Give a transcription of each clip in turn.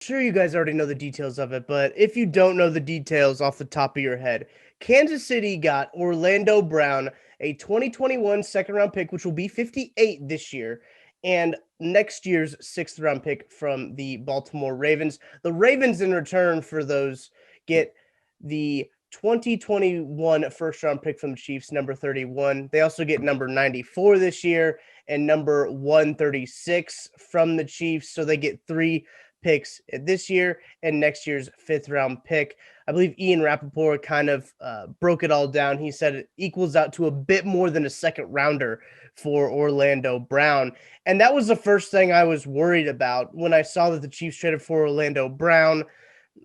Sure, you guys already know the details of it, but if you don't know the details off the top of your head, Kansas City got Orlando Brown, a 2021 second round pick, which will be 58 this year, and next year's sixth round pick from the Baltimore Ravens. The Ravens, in return for those, get the 2021 first round pick from the Chiefs, number 31. They also get number 94 this year and number 136 from the Chiefs. So they get three picks this year and next year's fifth round pick. I believe Ian Rappaport kind of broke it all down. He said it equals out to a bit more than a second rounder for Orlando Brown. And that was the first thing I was worried about when I saw that the Chiefs traded for Orlando Brown.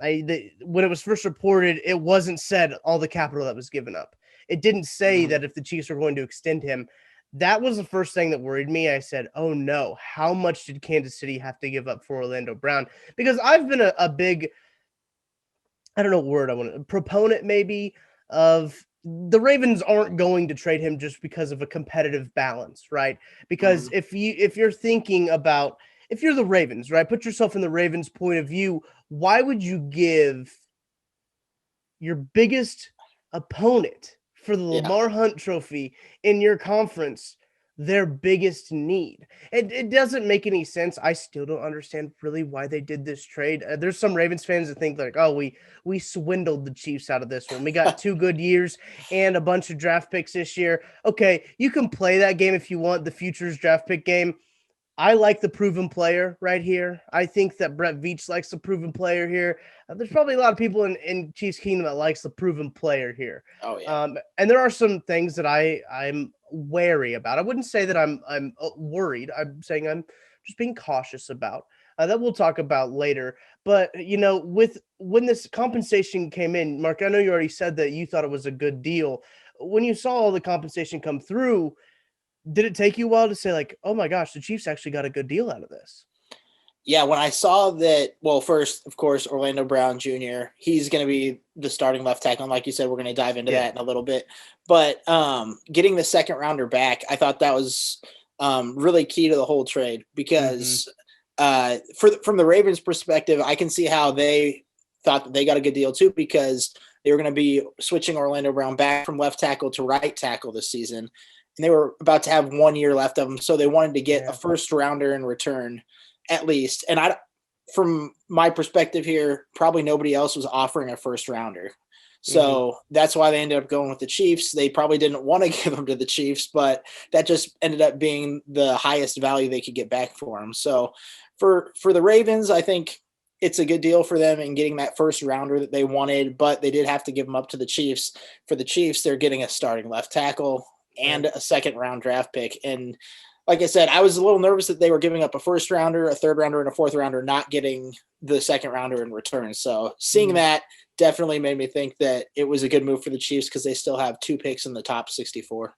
When it was first reported, it wasn't said all the capital that was given up. It didn't say that if the Chiefs were going to extend him. That was the first thing that worried me. I said, oh no, how much did Kansas City have to give up for Orlando Brown? Because I've been a big, I don't know what word I want to, proponent maybe of the Ravens aren't going to trade him just because of a competitive balance, right? Because Mhm. if you're thinking about, if you're the Ravens, right, put yourself in the Ravens point of view, why would you give your biggest opponent for the Yeah. Lamar Hunt trophy in your conference their biggest need? It doesn't make any sense. I still don't understand really why they did this trade. There's some Ravens fans that think like, oh, we swindled the Chiefs out of this one. We got 2 good years and a bunch of draft picks this year. Okay, you can play that game if you want, the futures draft pick game. I like the proven player right here. I think that Brett Veach likes the proven player here. There's probably a lot of people in Chiefs Kingdom that likes the proven player here. Oh yeah. And there are some things that I'm wary about. I wouldn't say that I'm worried. I'm saying I'm just being cautious about. That we'll talk about later. But with when this compensation came in, Mark, I know you already said that you thought it was a good deal. When you saw all the compensation come through, did it take you a while to say like, "Oh my gosh, the Chiefs actually got a good deal out of this"? Yeah, when I saw that, well, first, of course, Orlando Brown Jr., he's going to be the starting left tackle. And like you said, we're going to dive into Yeah. that in a little bit. But getting the second rounder back, I thought that was really key to the whole trade Mhm. because from the Ravens' perspective, I can see how they thought that they got a good deal too because they were going to be switching Orlando Brown back from left tackle to right tackle this season. And they were about to have 1 year left of them. So they wanted to get a Yeah. first rounder in return at least. And from my perspective here, probably nobody else was offering a first rounder. Mhm. So that's why they ended up going with the Chiefs. They probably didn't want to give them to the Chiefs, but that just ended up being the highest value they could get back for them. So for the Ravens, I think it's a good deal for them in getting that first rounder that they wanted, but they did have to give them up to the Chiefs. For the Chiefs, they're getting a starting left tackle Right. and a second round draft pick. And like I said, I was a little nervous that they were giving up a first rounder, a third rounder, and a fourth rounder, not getting the second rounder in return. So seeing Mhm. that definitely made me think that it was a good move for the Chiefs because they still have two picks in the top 64.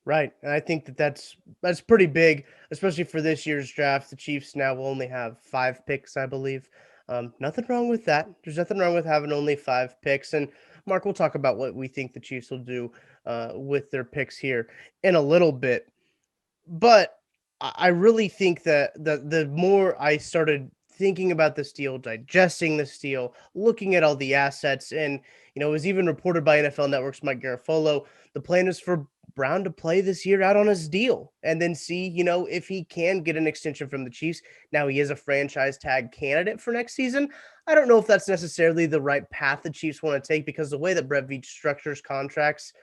Right. And I think that that's pretty big, especially for this year's draft. The Chiefs now will only have 5 picks, I believe. Nothing wrong with that. There's nothing wrong with having only 5 picks. And Mark, we'll talk about what we think the Chiefs will do with their picks here in a little bit. But I really think that the more I started thinking about this deal, digesting this deal, looking at all the assets, and it was even reported by NFL Network's Mike Garafolo, the plan is for Brown to play this year out on his deal and then see, if he can get an extension from the Chiefs. Now he is a franchise tag candidate for next season. I don't know if that's necessarily the right path the Chiefs want to take because the way that Brett Veach structures contracts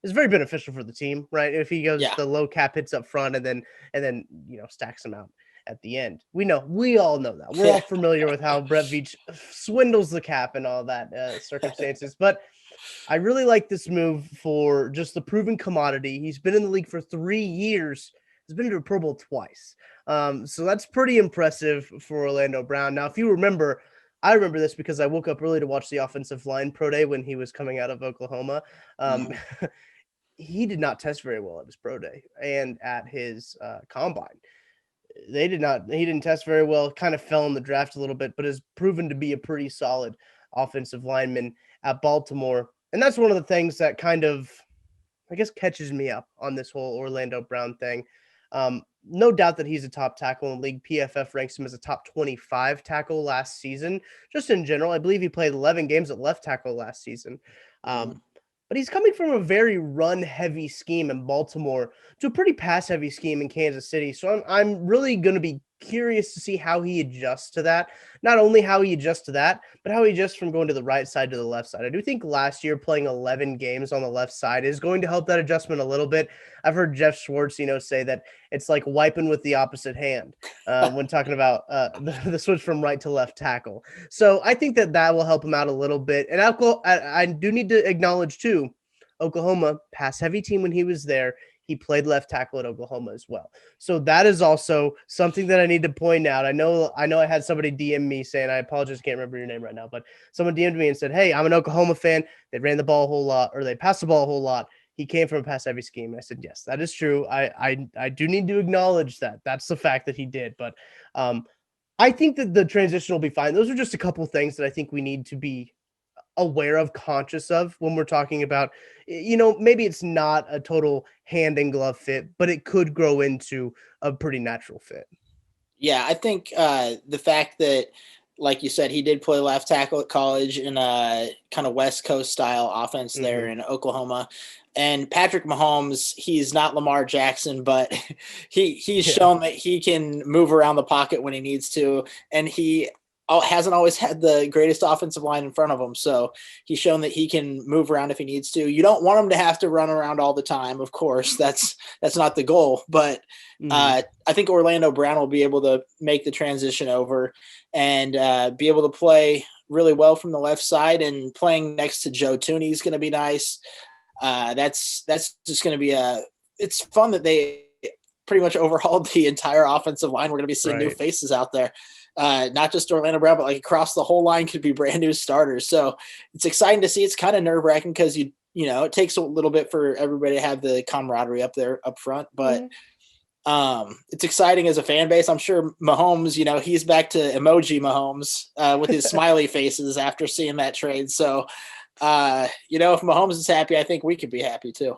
is very beneficial for the team, right? If he goes Yeah. the low cap hits up front and then stacks them out at the end. We all know that. We're all familiar with how Brett Veach swindles the cap and all that circumstances. But I really like this move for just the proven commodity. He's been in the league for 3 years. He's been to a Pro Bowl twice. So that's pretty impressive for Orlando Brown. Now, if you remember, I remember this because I woke up early to watch the offensive line pro day when he was coming out of Oklahoma. Um, Mhm. he did not test very well at his pro day and at his combine. They did not. He didn't test very well. Kind of fell in the draft a little bit, but has proven to be a pretty solid offensive lineman at Baltimore. And that's one of the things that kind of, I guess, catches me up on this whole Orlando Brown thing. No doubt that he's a top tackle in the league. PFF ranks him as a top 25 tackle last season. Just in general, I believe he played 11 games at left tackle last season. Mhm. But he's coming from a very run-heavy scheme in Baltimore to a pretty pass-heavy scheme in Kansas City. So I'm really going to be curious to see how he adjusts to that. Not only how he adjusts to that, but how he adjusts from going to the right side to the left side. I do think last year playing 11 games on the left side is going to help that adjustment a little bit. I've heard Jeff Schwartz, say that it's like wiping with the opposite hand when talking about the switch from right to left tackle. So I think that will help him out a little bit. And I do need to acknowledge too, Oklahoma, pass heavy team when he was there. He played left tackle at Oklahoma as well. So that is also something that I need to point out. I know I had somebody DM me saying, I apologize, can't remember your name right now, but someone DM'd me and said, hey, I'm an Oklahoma fan. They ran the ball a whole lot, or they passed the ball a whole lot. He came from a pass heavy scheme. I said, yes, that is true. I do need to acknowledge that. That's the fact that he did. But I think that the transition will be fine. Those are just a couple things that I think we need to be aware of, conscious of when we're talking about, maybe it's not a total hand and glove fit, but it could grow into a pretty natural fit. Yeah, I think the fact that, like you said, he did play left tackle at college in a kind of West Coast style offense there Mm-hmm. in Oklahoma. And Patrick Mahomes, he's not Lamar Jackson, but he's Yeah. shown that he can move around the pocket when he needs to, and he hasn't always had the greatest offensive line in front of him. So he's shown that he can move around if he needs to. You don't want him to have to run around all the time, of course. That's not the goal, but Mm-hmm. I think Orlando Brown will be able to make the transition over and be able to play really well from the left side. And playing next to Joe Tooney is going to be nice. That's just going to be it's fun that they pretty much overhauled the entire offensive line. We're going to be seeing new Right. faces out there. Not just Orlando Brown, but like across the whole line could be brand new starters. So it's exciting to see. It's kind of nerve wracking because it takes a little bit for everybody to have the camaraderie up there up front, but it's exciting as a fan base. I'm sure Mahomes, he's back to emoji Mahomes with his smiley faces after seeing that trade. So, if Mahomes is happy, I think we could be happy too.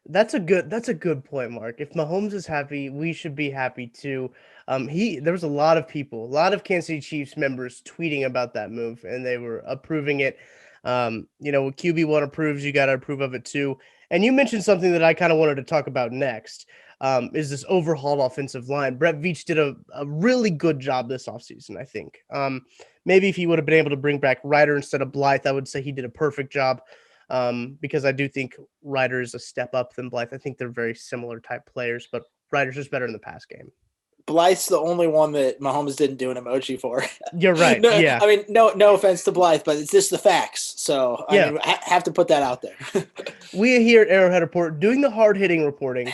That's a good point, Mark. If Mahomes is happy, we should be happy too. There was a lot of people, a lot of Kansas City Chiefs members tweeting about that move, and they were approving it. When QB1 approves, you got to approve of it too. And you mentioned something that I kind of wanted to talk about next. Is this overhauled offensive line? Brett Veach did a really good job this offseason, I think. Maybe if he would have been able to bring back Ryder instead of Blythe, I would say he did a perfect job. Because I do think Ryder is a step up than Blythe. I think they're very similar type players, but Ryder's just better in the pass game. Blythe's the only one that Mahomes didn't do an emoji for. You're right. No, Yeah. I mean, no offense to Blythe, but it's just the facts. So, I Yeah. mean, I have to put that out there. We here at Arrowhead Report doing the hard hitting reporting.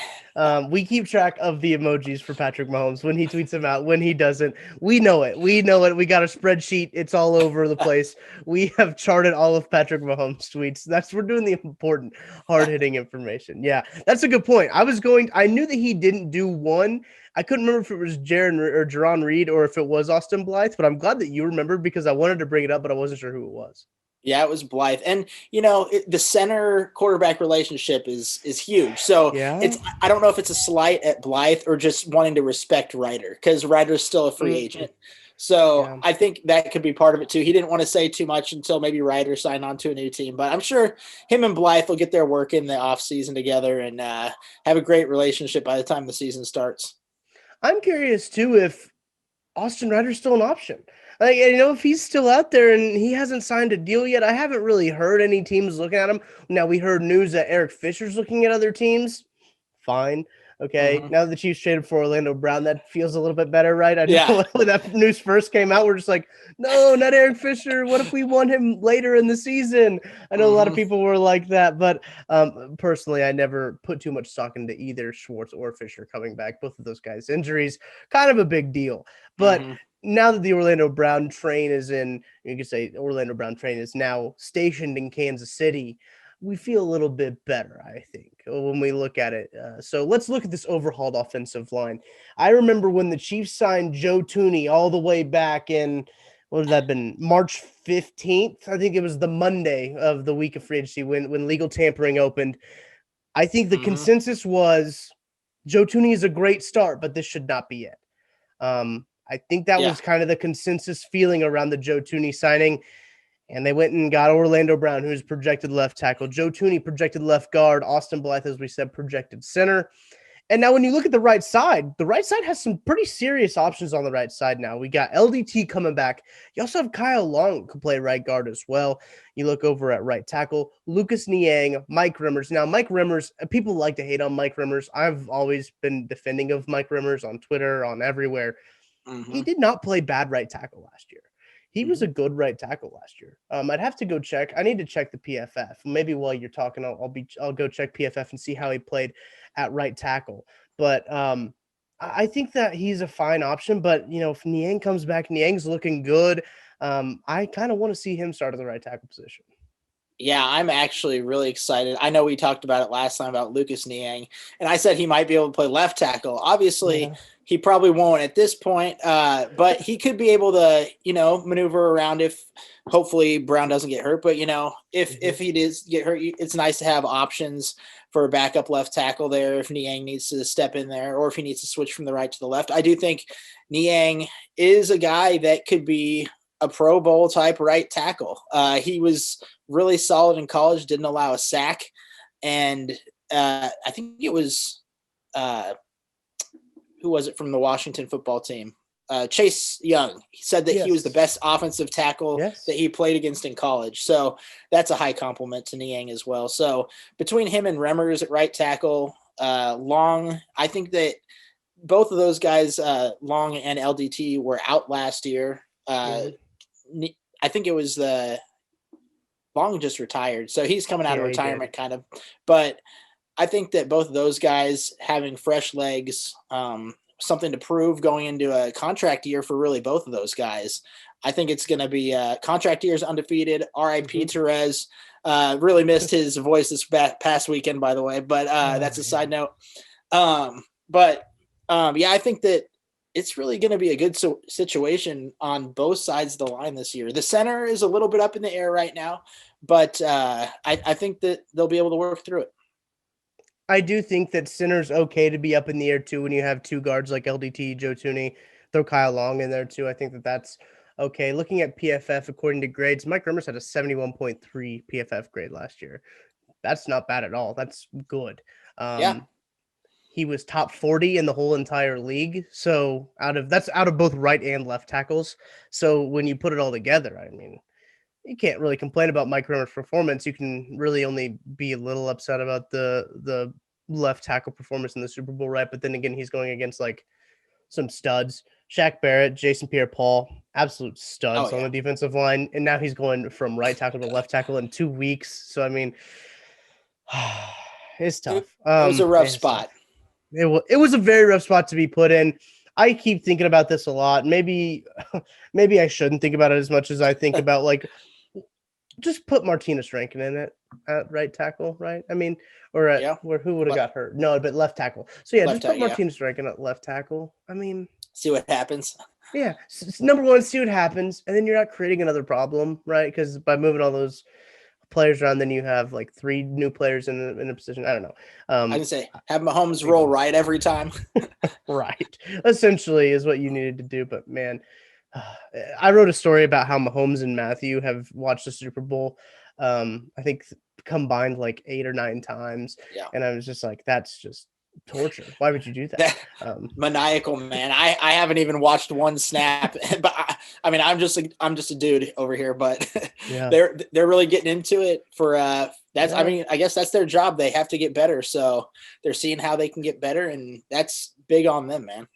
We keep track of the emojis for Patrick Mahomes when he tweets them out, when he doesn't. We know it. We got a spreadsheet. It's all over the place. We have charted all of Patrick Mahomes' tweets. We're doing the important hard hitting information. Yeah, that's a good point. I knew that he didn't do one. I couldn't remember if it was Jaron Reed or if it was Austin Blythe, but I'm glad that you remembered because I wanted to bring it up, but I wasn't sure who it was. Yeah, it was Blythe, and the center quarterback relationship is huge. So Yeah. I don't know if it's a slight at Blythe or just wanting to respect Ryder because Ryder's still a free Mm, agent. So yeah. I think that could be part of it too. He didn't want to say too much until maybe Ryder signed on to a new team, but I'm sure him and Blythe will get their work in the offseason together and have a great relationship by the time the season starts. I'm curious too if Austin Ryder's still an option. Like, if he's still out there and he hasn't signed a deal yet, I haven't really heard any teams looking at him. Now, we heard news that Eric Fisher's looking at other teams. Fine. Okay. Mm-hmm. Now the Chiefs traded for Orlando Brown. That feels a little bit better, right? I Yeah. know when that news first came out, we're just like, no, not Eric Fisher. What if we want him later in the season? I know a lot of Mm-hmm. people were like that, but personally, I never put too much stock into either Schwartz or Fisher coming back. Both of those guys' injuries, kind of a big deal. But Mm-hmm. now that the Orlando Brown train is in, you could say Orlando Brown train is now stationed in Kansas City, we feel a little bit better, I think, when we look at it. So let's look at this overhauled offensive line. I remember when the Chiefs signed Joe Tooney all the way back in, what would that been, March 15th? I think it was the Monday of the week of free agency when legal tampering opened. I think the Mm-hmm. consensus was Joe Tooney is a great start, but this should not be it. I think that Yeah. was kind of the consensus feeling around the Joe Tooney signing. And they went and got Orlando Brown, who's projected left tackle. Joe Tooney projected left guard. Austin Blythe, as we said, projected center. And now when you look at the right side has some pretty serious options on the right side now. We got LDT coming back. You also have Kyle Long who can play right guard as well. You look over at right tackle, Lucas Niang, Mike Rimmers. Now, Mike Rimmers, people like to hate on Mike Rimmers. I've always been defending of Mike Rimmers on Twitter, on everywhere. He Mm-hmm. did not play bad right tackle last year. He was Mm-hmm. a good right tackle last year. I'd have to go check. I need to check the PFF. Maybe while you're talking, I'll go check PFF and see how he played at right tackle. But I think that he's a fine option. But if Niang comes back, Niang's looking good. I kind of want to see him start at the right tackle position. Yeah, I'm actually really excited. I know we talked about it last time about Lucas Niang, and I said he might be able to play left tackle. Obviously, Yeah. he probably won't at this point, but he could be able to, maneuver around if hopefully Brown doesn't get hurt. But if he does get hurt, it's nice to have options for a backup left tackle there if Niang needs to step in there, or if he needs to switch from the right to the left. I do think Niang is a guy that could be a Pro Bowl type right tackle. He was really solid in college, didn't allow a sack. And I think it was, who was it from the Washington football team? Chase Young. He said that he was the Yes. best offensive tackle Yes. that he played against in college. So that's a high compliment to Niang as well. So between him and Remmers at right tackle, Long, I think that both of those guys, Long and LDT, were out last year. I think it was Long just retired, so he's coming out of Yeah, he retirement did. kind of. But I think that both of those guys having fresh legs, something to prove going into a contract year for really both of those guys. I think it's going to be contract years undefeated. R.I.P. Therese. Really missed his voice this past weekend, by the way, but that's a side note. Yeah, I think that it's really going to be a good situation on both sides of the line this year. The center is a little bit up in the air right now, but I think that they'll be able to work through it. I do think that center's okay to be up in the air too when you have two guards like LDT, Joe Tooney, throw Kyle Long in there too. I think that that's okay. Looking at PFF according to grades, Mike Rimmers had a 71.3 PFF grade last year. That's not bad at all. That's good. Yeah. He was top 40 in the whole entire league. So out of both right and left tackles. So when you put it all together, I mean, you can't really complain about Mike Rimmer's performance. You can really only be a little upset about the left tackle performance in the Super Bowl, right? But then again, he's going against like some studs. Shaq Barrett, Jason Pierre-Paul, absolute studs on the defensive line. And now he's going from right tackle to left tackle in 2 weeks. So I mean, it's tough. It was a rough It's spot. tough. It was a very rough spot to be put in. I keep thinking about this a lot. Maybe I shouldn't think about it as much as I think about like just put Martinez Rankin in it at right tackle, right? I mean, or at where who would have got hurt? No, but left tackle. So yeah, just put Martinez Rankin at left tackle. I mean, see what happens. Yeah, number one, see what happens, and then you're not creating another problem, right? Because by moving all those players around, then you have like 3 new players in a position. I don't know. I can say have Mahomes roll right every time. Right, essentially is what you needed to do. But man, I wrote a story about how Mahomes and Matthew have watched the Super Bowl. I think combined like 8 or 9 times, and I was just like, that's just torture. Why would you do that? Maniacal, man. I haven't even watched one snap, but I mean, I'm just a dude over here, but they're really getting into it for that's I mean, I guess that's their job. They have to get better, so they're seeing how they can get better, and that's big on them, man.